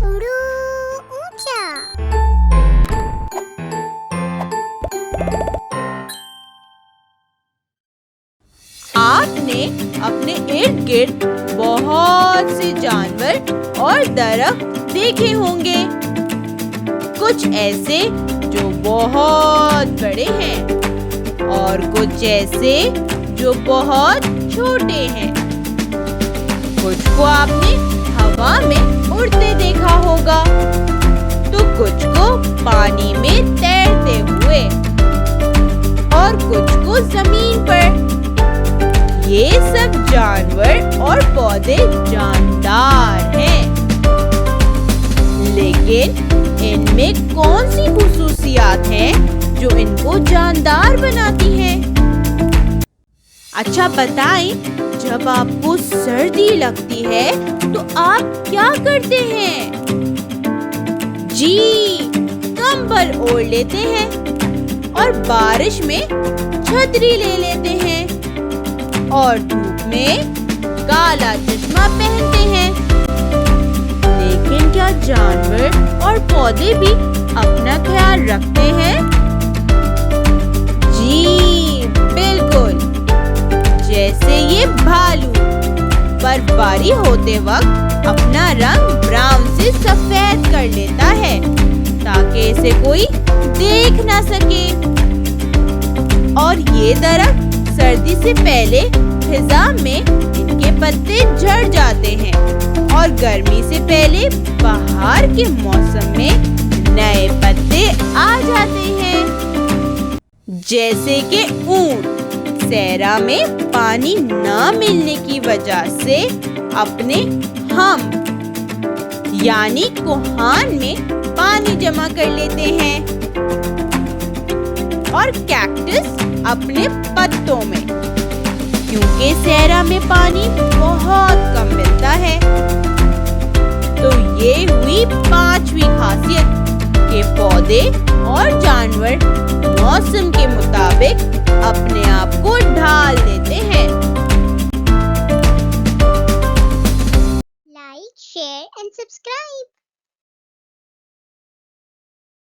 उड़ू ऊंचा। आपने अपने इर्द गिर्द बहुत से जानवर और दरख्त देखे होंगे। कुछ ऐसे जो बहुत बड़े हैं और कुछ ऐसे जो बहुत छोटे हैं। कुछ को आपने हवा में उड़ते देखा होगा, तो कुछ को पानी में तैरते हुए और कुछ को जमीन पर। ये सब जानवर और पौधे जानदार हैं, लेकिन इनमें कौन सी खुसूसियात हैं जो इनको जानदार बनाती हैं? अच्छा बताएं, जब आपको सर्दी लगती है तो आप क्या करते हैं? जी, कंबल ओढ़ लेते हैं और बारिश में छतरी ले लेते हैं और धूप में काला चश्मा पहनते हैं। लेकिन क्या जानवर और पौधे भी अपना ख्याल रखते हैं? जी बिल्कुल। जैसे ये भालू बर्फबारी होते वक्त अपना रंग ब्राउन से सफेद कर लेता है ताकि इसे कोई देख ना सके। और ये दरख्त सर्दी से पहले फिजा में इनके पत्ते झड़ जाते हैं और गर्मी से पहले बाहर के मौसम में नए पत्ते आ जाते हैं। जैसे कि ऊंट सहरा में पानी न मिलने की वजह से अपने हम यानी कोहान में पानी जमा कर लेते हैं और कैक्टस अपने पत्तों में, क्योंकि सहरा में पानी बहुत कम मिलता है। तो ये हुई पांचवी खासियत कि पौधे और जानवर मौसम के मुताबिक अपने आप को ढाल देते हैं।